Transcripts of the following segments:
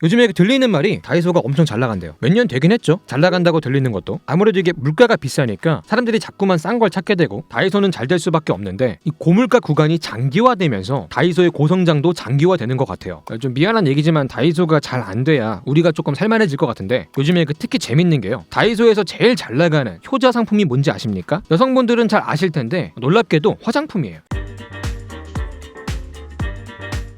요즘에 들리는 말이 다이소가 엄청 잘 나간대요. 몇 년 되긴 했죠. 잘 나간다고 들리는 것도. 아무래도 이게 물가가 비싸니까 사람들이 자꾸만 싼 걸 찾게 되고 다이소는 잘 될 수밖에 없는데 이 고물가 구간이 장기화되면서 다이소의 고성장도 장기화되는 것 같아요. 좀 미안한 얘기지만 다이소가 잘 안 돼야 우리가 조금 살만해질 것 같은데 요즘에 특히 재밌는 게요. 다이소에서 제일 잘 나가는 효자 상품이 뭔지 아십니까? 여성분들은 잘 아실 텐데 놀랍게도 화장품이에요.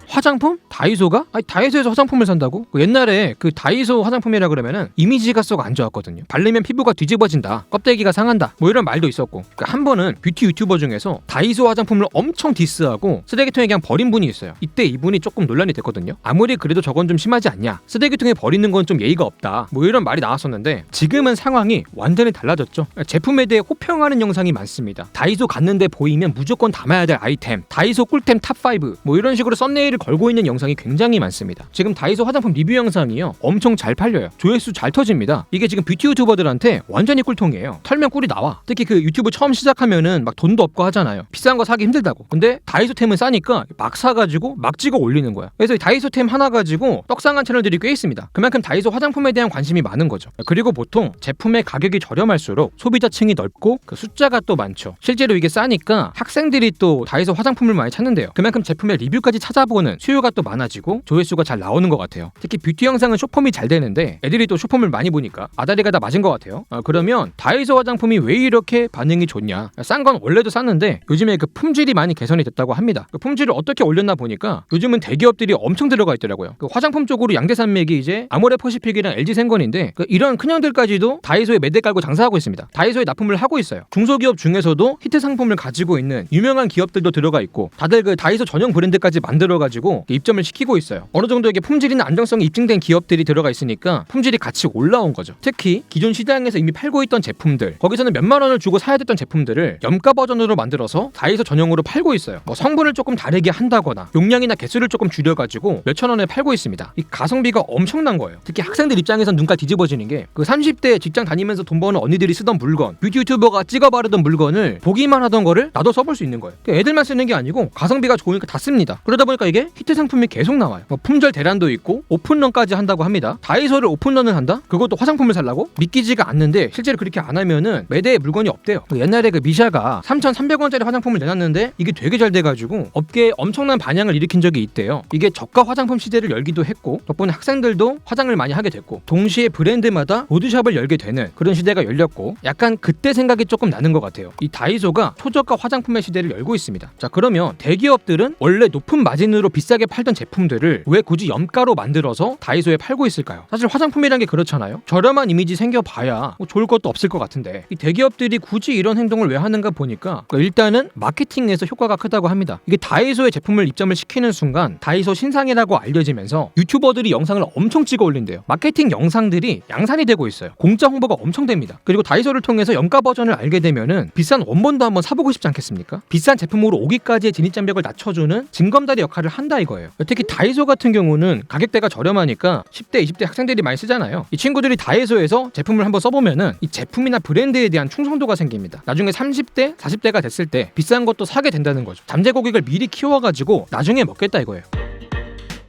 화장품? 다이소가? 아니 다이소에서 화장품을 산다고? 옛날에 그 다이소 화장품이라 그러면은 이미지가 썩 안 좋았거든요. 바르면 피부가 뒤집어진다, 껍데기가 상한다, 뭐 이런 말도 있었고. 그러니까 한 번은 뷰티 유튜버 중에서 다이소 화장품을 엄청 디스하고 쓰레기통에 그냥 버린 분이 있어요. 이때 이분이 조금 논란이 됐거든요. 아무리 그래도 저건 좀 심하지 않냐, 쓰레기통에 버리는 건 좀 예의가 없다, 뭐 이런 말이 나왔었는데 지금은 상황이 완전히 달라졌죠. 제품에 대해 호평하는 영상이 많습니다. 다이소 갔는데 보이면 무조건 담아야 될 아이템, 다이소 꿀템 탑5, 뭐 이런 식으로 썸네일을 걸고 있는 영상이 굉장히 많습니다. 지금 다이소 화장품 리뷰 영상이요 엄청 잘 팔려요. 조회수 잘 터집니다. 이게 지금 뷰티 유튜버들한테 완전히 꿀통이에요. 털면 꿀이 나와. 특히 그 유튜브 처음 시작하면은 막 돈도 없고 하잖아요. 비싼 거 사기 힘들다고. 근데 다이소템은 싸니까 막 사가지고 막 찍어 올리는 거야. 그래서 다이소템 하나 가지고 떡상한 채널들이 꽤 있습니다. 그만큼 다이소 화장품에 대한 관심이 많은 거죠. 그리고 보통 제품의 가격이 저렴할수록 소비자층이 넓고 그 숫자가 또 많죠. 실제로 이게 싸니까 학생들이 또 다이소 화장품을 많이 찾는데요. 그만큼 제품의 리뷰까지 찾아보는 수요가 또 많아지고 조회수가 잘 나오는 것 같아요. 특히 뷰티 영상은 쇼폼이 잘 되는데 애들이 또 쇼폼을 많이 보니까 아다리가 다 맞은 것 같아요. 그러면 다이소 화장품이 왜 이렇게 반응이 좋냐? 싼 건 원래도 쌌는데 요즘에 그 품질이 많이 개선이 됐다고 합니다. 그 품질을 어떻게 올렸나 보니까 요즘은 대기업들이 엄청 들어가 있더라고요. 그 화장품 쪽으로 양대산맥이 이제 아모레퍼시픽이랑 LG생건인데 이런 큰형들까지도 다이소에 매대 깔고 장사하고 있습니다. 다이소에 납품을 하고 있어요. 중소기업 중에서도 히트 상품을 가지고 있는 유명한 기업들도 들어가 있고 다들 그 다이소 전용 브랜드까지 만들어가지고 입점을 시키고 있어요. 어느 정도 이게 품질이나 안정성이 입증된 기업들이 들어가 있으니까 품질이 같이 올라온 거죠. 특히 기존 시장에서 이미 팔고 있던 제품들, 거기서는 몇만 원을 주고 사야 됐던 제품들을 염가 버전으로 만들어서 다이소 전용으로 팔고 있어요. 성분을 조금 다르게 한다거나 용량이나 개수를 조금 줄여가지고 몇천 원에 팔고 있습니다. 이 가성비가 엄청난 거예요. 특히 학생들 입장에선 눈깔 뒤집어지는 게 그 30대 직장 다니면서 돈 버는 언니들이 쓰던 물건, 뷰티 유튜버가 찍어 바르던 물건을 보기만 하던 거를 나도 써볼 수 있는 거예요. 애들만 쓰는 게 아니고 가성비가 좋으니까 다 씁니다. 그러다 보니까 이게 히트 상품이 계속 나와요. 품절 대란도 있고 오픈런까지 한다고 합니다. 다이소를 오픈런을 한다? 그것도 화장품을 살라고? 믿기지가 않는데 실제로 그렇게 안 하면은 매대에 물건이 없대요. 옛날에 그 미샤가 3,300원짜리 화장품을 내놨는데 이게 되게 잘 돼가지고 업계에 엄청난 반향을 일으킨 적이 있대요. 이게 저가 화장품 시대를 열기도 했고 덕분에 학생들도 화장을 많이 하게 됐고 동시에 브랜드마다 보드샵을 열게 되는 그런 시대가 열렸고 약간 그때 생각이 조금 나는 것 같아요. 이 다이소가 초저가 화장품의 시대를 열고 있습니다. 자, 그러면 대기업들은 원래 높은 마진으로 비싸게 팔던 제품들을 왜 굳이 염가로 만들어서 다이소에 팔고 있을까요? 사실 화장품이란 게 그렇잖아요. 저렴한 이미지 생겨봐야 뭐 좋을 것도 없을 것 같은데 이 대기업들이 굳이 이런 행동을 왜 하는가 보니까 일단은 마케팅에서 효과가 크다고 합니다. 이게 다이소에 제품을 입점을 시키는 순간 다이소 신상이라고 알려지면서 유튜버들이 영상을 엄청 찍어 올린대요. 마케팅 영상들이 양산이 되고 있어요. 공짜 홍보가 엄청 됩니다. 그리고 다이소를 통해서 염가 버전을 알게 되면은 비싼 원본도 한번 사보고 싶지 않겠습니까? 비싼 제품으로 오기까지의 진입장벽을 낮춰주는 징검다리 역할을 한다 이거예요. 특히 다이소 같은 경우는 가격대가 저렴하니까 10대, 20대 학생들이 많이 쓰잖아요. 이 친구들이 다이소에서 제품을 한번 써보면은 이 제품이나 브랜드에 대한 충성도가 생깁니다. 나중에 30대, 40대가 됐을 때 비싼 것도 사게 된다는 거죠. 잠재 고객을 미리 키워가지고 나중에 먹겠다 이거예요.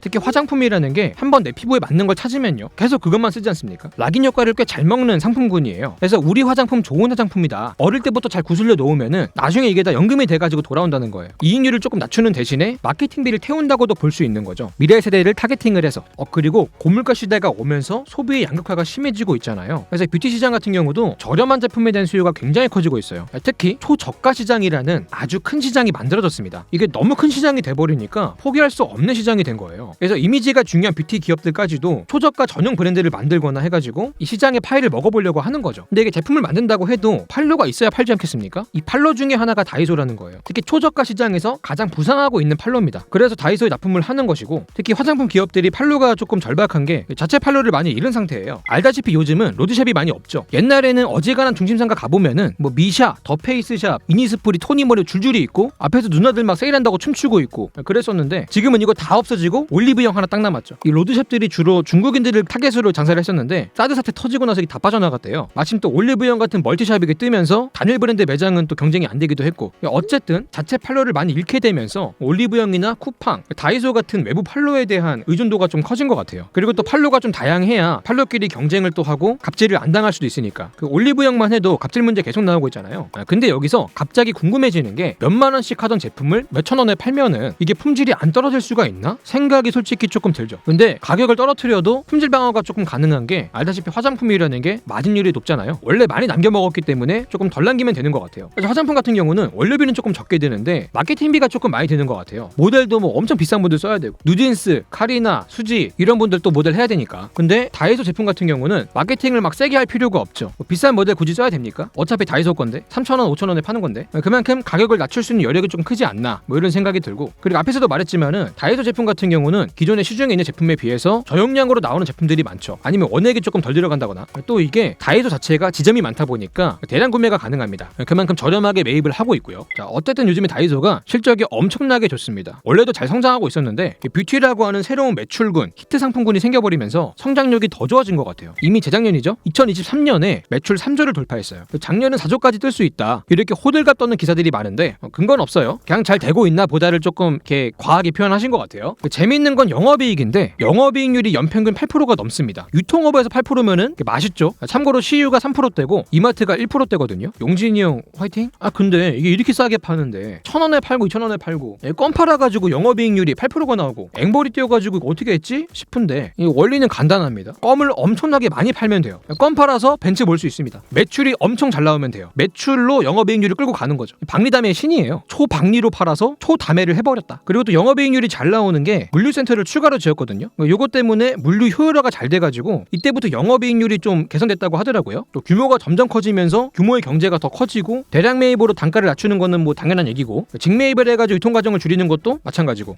특히 화장품이라는 게 한번 내 피부에 맞는 걸 찾으면요 계속 그것만 쓰지 않습니까? 락인 효과를 꽤 잘 먹는 상품군이에요. 그래서 우리 화장품 좋은 화장품이다, 어릴 때부터 잘 구슬려 놓으면은 나중에 이게 다 연금이 돼가지고 돌아온다는 거예요. 이익률을 조금 낮추는 대신에 마케팅비를 태운다고도 볼 수 있는 거죠. 미래 세대를 타겟팅을 해서 그리고 고물가 시대가 오면서 소비의 양극화가 심해지고 있잖아요. 그래서 뷰티 시장 같은 경우도 저렴한 제품에 대한 수요가 굉장히 커지고 있어요. 특히 초저가 시장이라는 아주 큰 시장이 만들어졌습니다. 이게 너무 큰 시장이 돼버리니까 포기할 수 없는 시장이 된 거예요. 그래서 이미지가 중요한 뷰티 기업들까지도 초저가 전용 브랜드를 만들거나 해가지고 이 시장의 파일을 먹어보려고 하는 거죠. 근데 이게 제품을 만든다고 해도 판로가 있어야 팔지 않겠습니까? 이 판로 중에 하나가 다이소라는 거예요. 특히 초저가 시장에서 가장 부상하고 있는 판로입니다. 그래서 다이소에 납품을 하는 것이고 특히 화장품 기업들이 판로가 조금 절박한 게 자체 판로를 많이 잃은 상태예요. 알다시피 요즘은 로드샵이 많이 없죠. 옛날에는 어지간한 중심상가 가보면은 뭐 미샤, 더 페이스샵, 이니스프리, 토니모리 줄줄이 있고 앞에서 누나들 막 세일한다고 춤추고 있고 그랬었는데 지금은 이거 다 없어지고 올리브영 하나 딱 남았죠. 이 로드샵들이 주로 중국인들을 타겟으로 장사를 했었는데 사드 사태 터지고 나서 다 빠져나갔대요. 마침 또 올리브영 같은 멀티샵이 뜨면서 단일 브랜드 매장은 또 경쟁이 안 되기도 했고, 어쨌든 자체 판로를 많이 잃게 되면서 올리브영이나 쿠팡, 다이소 같은 외부 판로에 대한 의존도가 좀 커진 것 같아요. 그리고 또 판로가 좀 다양해야 판로끼리 경쟁을 또 하고 갑질을 안 당할 수도 있으니까. 그 올리브영만 해도 갑질 문제 계속 나오고 있잖아요. 근데 여기서 갑자기 궁금해지는 게 몇만 원씩 하던 제품을 몇천 원에 팔면은 이게 품질이 안 떨어질 수가 있나? 생각이 솔직히 조금 들죠. 근데 가격을 떨어뜨려도 품질 방어가 조금 가능한 게, 알다시피 화장품이라는 게 마진율이 높잖아요. 원래 많이 남겨 먹었기 때문에 조금 덜 남기면 되는 것 같아요. 그래서 화장품 같은 경우는 원료비는 조금 적게 드는데 마케팅비가 조금 많이 드는 것 같아요. 모델도 뭐 엄청 비싼 분들 써야 되고, 누진스, 카리나, 수지 이런 분들 또 모델 해야 되니까. 근데 다이소 제품 같은 경우는 마케팅을 막 세게 할 필요가 없죠. 뭐 비싼 모델 굳이 써야 됩니까? 어차피 다이소 건데 3,000원, 5,000원에 파는 건데 그만큼 가격을 낮출 수 있는 여력이 좀 크지 않나, 뭐 이런 생각이 들고. 그리고 앞에서도 말했지만은 다이소 제품 같은 경우는 기존의 시중에 있는 제품에 비해서 저용량으로 나오는 제품들이 많죠. 아니면 원액이 조금 덜 들어간다거나, 또 이게 다이소 자체가 지점이 많다 보니까 대량 구매가 가능합니다. 그만큼 저렴하게 매입을 하고 있고요. 자, 어쨌든 요즘에 다이소가 실적이 엄청나게 좋습니다. 원래도 잘 성장하고 있었는데 뷰티라고 하는 새로운 매출군, 히트 상품군이 생겨버리면서 성장력이 더 좋아진 것 같아요. 이미 재작년이죠. 2023년에 매출 3조를 돌파했어요. 작년은 4조까지 뜰 수 있다, 이렇게 호들갑 떠는 기사들이 많은데 근거는 없어요. 그냥 잘 되고 있나 보다를 조금 이렇게 과하게 표현하신 것 같아요. 재미있는 건 영업이익인데 영업이익률이 연평균 8%가 넘습니다. 유통업에서 8%면은 맛있죠. 참고로 CU가 3%대고 이마트가 1%대거든요. 용진이 형 화이팅? 근데 이게 이렇게 싸게 파는데 1,000원에 팔고 2,000원에 팔고 껌 팔아가지고 영업이익률이 8%가 나오고 앵벌이 뛰어가지고 어떻게 했지 싶은데, 이 원리는 간단합니다. 껌을 엄청나게 많이 팔면 돼요. 껌 팔아서 벤츠 몰 수 있습니다. 매출이 엄청 잘 나오면 돼요. 매출로 영업이익률을 끌고 가는 거죠. 박리담의 신이에요. 초박리로 팔아서 초다매를 해버렸다. 그리고 또 영업이익률이 잘 나오는 게 물류센터를 추가로 지었거든요. 요것 때문에 물류 효율화가 잘 돼가지고 이때부터 영업이익률이 좀 개선됐다고 하더라고요. 또 규모가 점점 커지면서 규모의 경제가 더 커지고, 대량 매입으로 단가를 낮추는 거는 뭐 당연한 얘기고, 직매입을 해가지고 유통 과정을 줄이는 것도 마찬가지고.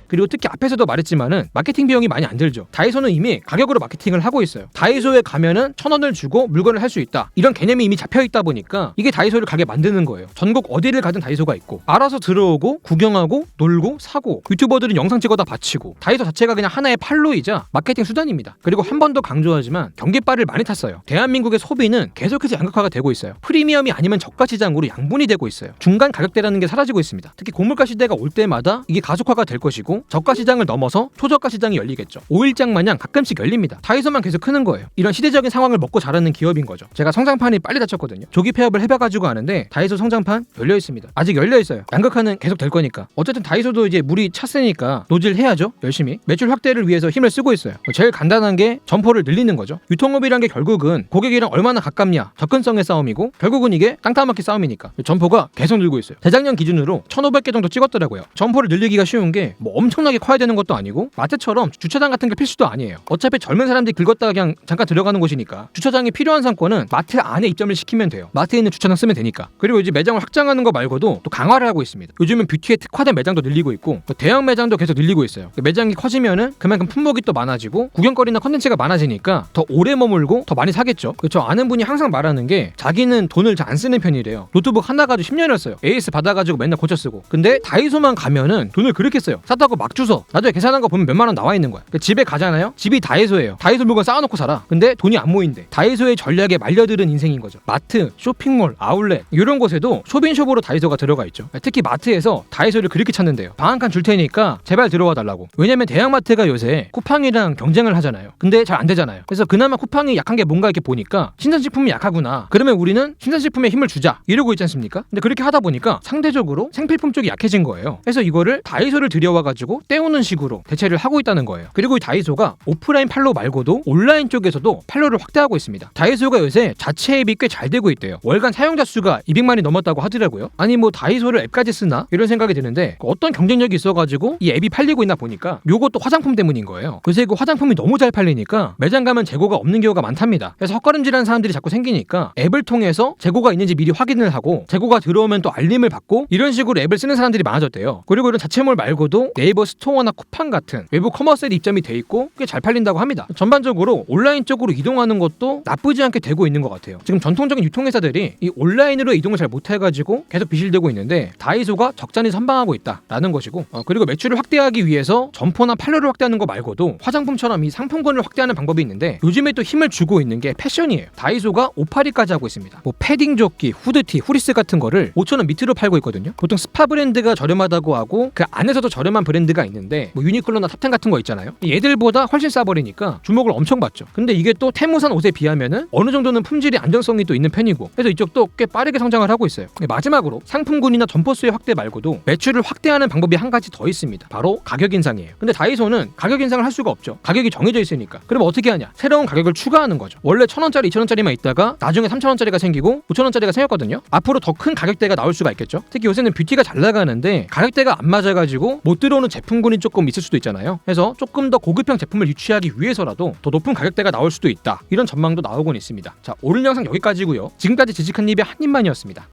그리고 특히 앞에서도 말했지만은 마케팅 비용이 많이 안 들죠. 다이소는 이미 가격으로 마케팅을 하고 있어요. 다이소에 가면은 1,000원을 주고 물건을 할 수 있다, 이런 개념이 이미 잡혀 있다 보니까 이게 다이소를 가게 만드는 거예요. 전국 어디를 가든 다이소가 있고, 알아서 들어오고 구경하고 놀고 사고, 유튜버들은 영상 찍어다 바치고, 다이소 자체가 그냥 하나의 판로이자 마케팅 수단입니다. 그리고 한 번 더 강조하지만 경기발을 많이 탔어요. 대한민국의 소비는 계속해서 양극화가 되고 있어요. 프리미엄이 아니면 저가 시장으로 양분이 되고 있어요. 중간 가격대라는 게 사라지고 있습니다. 특히 고물가 시대가 올 때마다 이게 가속화가 될 것이고, 저가 시장을 넘어서 초저가 시장이 열리겠죠. 오일장 마냥 가끔씩 열립니다. 다이소만 계속 크는 거예요. 이런 시대적인 상황을 먹고 자라는 기업인 거죠. 제가 성장판이 빨리 닫혔거든요. 조기 폐업을 해봐가지고 아는데 다이소 성장판 열려 있습니다. 아직 열려 있어요. 양극화는 계속 될 거니까. 어쨌든 다이소도 이제 물이 찼으니까 노질 해야죠. 열심히 매출 확대를 위해서 힘을 쓰고 있어요. 제일 간단한 게 점포를 늘리는 거죠. 유통업이란 게 결국은 고객이랑 얼마나 가깝냐, 접근성의 싸움이고, 결국은 이게 땅따먹기 싸움이니까 점포가 계속 늘고 있어요. 재작년 기준으로 1,500개 정도 찍었더라고요. 점포를 늘리기가 쉬운 게 뭐 엄청나게 커야 되는 것도 아니고, 마트처럼 주차장 같은 게 필수도 아니에요. 어차피 젊은 사람들이 긁었다가 그냥 잠깐 들어가는 곳이니까 주차장이 필요한 상권은 마트 안에 입점을 시키면 돼요. 마트에 있는 주차장 쓰면 되니까. 그리고 이제 매장을 확장하는 거 말고도 또 강화를 하고 있습니다. 요즘은 뷰티에 특화된 매장도 늘리고 있고, 또 대형 매장도 계속 늘리고 있어요. 매장이 커지면은 그만큼 품목이 또 많아지고 구경거리나 컨텐츠가 많아지니까 더 오래 머물고 더 많이 사겠죠. 저 아는 분이 항상 말하는 게, 자기는 돈을 잘 안 쓰는 편이래요. 노트북 하나 가지고 10년을 써요. AS 받아가지고 맨날 고쳐 쓰고. 근데 다이소만 가면은 돈을 그렇게 써요. 샀다고 막 주워. 나중에 계산한 거 보면 몇만 원 나와 있는 거야. 집에 가잖아요. 집이 다이소예요. 다이소 물건 쌓아놓고 살아. 근데 돈이 안 모인대. 다이소의 전략에 말려들은 인생인 거죠. 마트, 쇼핑몰, 아울렛 이런 곳에도 쇼핑숍으로 다이소가 들어가 있죠. 특히 마트에서 다이소를 그렇게 찾는데요. 방 한 칸 줄 테니까 제발 들어와 달라고. 왜냐면 대형마트가 요새 쿠팡이랑 경쟁을 하잖아요. 근데 잘 안 되잖아요. 그래서 그나마 쿠팡이 약한 게 뭔가 이렇게 보니까 신선식품이 약하구나, 그러면 우리는 신선식품에 힘을 주자, 이러고 있지 않습니까? 근데 그렇게 하다 보니까 상대적으로 생필품 쪽이 약해진 거예요. 그래서 이거를 다이소를 들여와가지고 때우는 식으로 대체를 하고 있다는 거예요. 그리고 이 다이소가 오프라인 판로 말고도 온라인 쪽에서도 판로를 확대하고 있습니다. 다이소가 요새 자체 앱이 꽤 잘 되고 있대요. 월간 사용자 수가 200만이 넘었다고 하더라고요. 아니 뭐 다이소를 앱까지 쓰나? 이런 생각이 드는데, 어떤 경쟁력이 있어가지고 이 앱이 팔리고 있나 보니까 요것도 화장품 때문인 거예요. 요새 그 화장품이 너무 잘 팔리니까 매장 가면 재고가 없는 경우가 많답니다. 그래서 헛걸음질하는 사람들이 자꾸 생기니까 앱을 통해서 재고가 있는지 미리 확인을 하고, 재고가 들어오면 또 알림을 받고, 이런 식으로 앱을 쓰는 사람들이 많아졌대요. 그리고 이런 자체몰 말고도 네이버 네이버 스토어나 쿠팡 같은 외부 커머스에 입점이 돼 있고 꽤 잘 팔린다고 합니다. 전반적으로 온라인 쪽으로 이동하는 것도 나쁘지 않게 되고 있는 것 같아요. 지금 전통적인 유통회사들이 이 온라인으로 이동을 잘 못해가지고 계속 비실되고 있는데 다이소가 적잖이 선방하고 있다라는 것이고 그리고 매출을 확대하기 위해서 점포나 판로를 확대하는 거 말고도 화장품처럼 이 상품군을 확대하는 방법이 있는데 요즘에 또 힘을 주고 있는 게 패션이에요. 다이소가 옷파리까지 하고 있습니다. 뭐 패딩 조끼, 후드티, 후리스 같은 거를 5,000원 밑으로 팔고 있거든요. 보통 스파 브랜드가 저렴하다고 하고 그 안에서도 저렴한 브랜드가 있는데 뭐 유니클로나 탑텐 같은 거 있잖아요. 얘들보다 훨씬 싸버리니까 주목을 엄청 받죠. 근데 이게 또 테무산 옷에 비하면은 어느 정도는 품질이 안정성이 또 있는 편이고 그래서 이쪽도 꽤 빠르게 성장을 하고 있어요. 마지막으로 상품군이나 점포 수의 확대 말고도 매출을 확대하는 방법이 한 가지 더 있습니다. 바로 가격 인상이에요. 근데 다이소는 가격 인상을 할 수가 없죠. 가격이 정해져 있으니까. 그럼 어떻게 하냐? 새로운 가격을 추가하는 거죠. 원래 1,000원짜리, 2,000원짜리만 있다가 나중에 3,000원짜리가 생기고 5,000원짜리가 생겼거든요. 앞으로 더 큰 가격대가 나올 수가 있겠죠. 특히 요새는 뷰티가 잘 나가는데 가격대가 안 맞아가지고 못 들어오는 제품군이 조금 있을 수도 있잖아요. 그래서 조금 더 고급형 제품을 유치하기 위해서라도 더 높은 가격대가 나올 수도 있다. 이런 전망도 나오곤 있습니다. 자, 오늘 영상 여기까지고요. 지금까지 지식한 입의 한 입만이었습니다.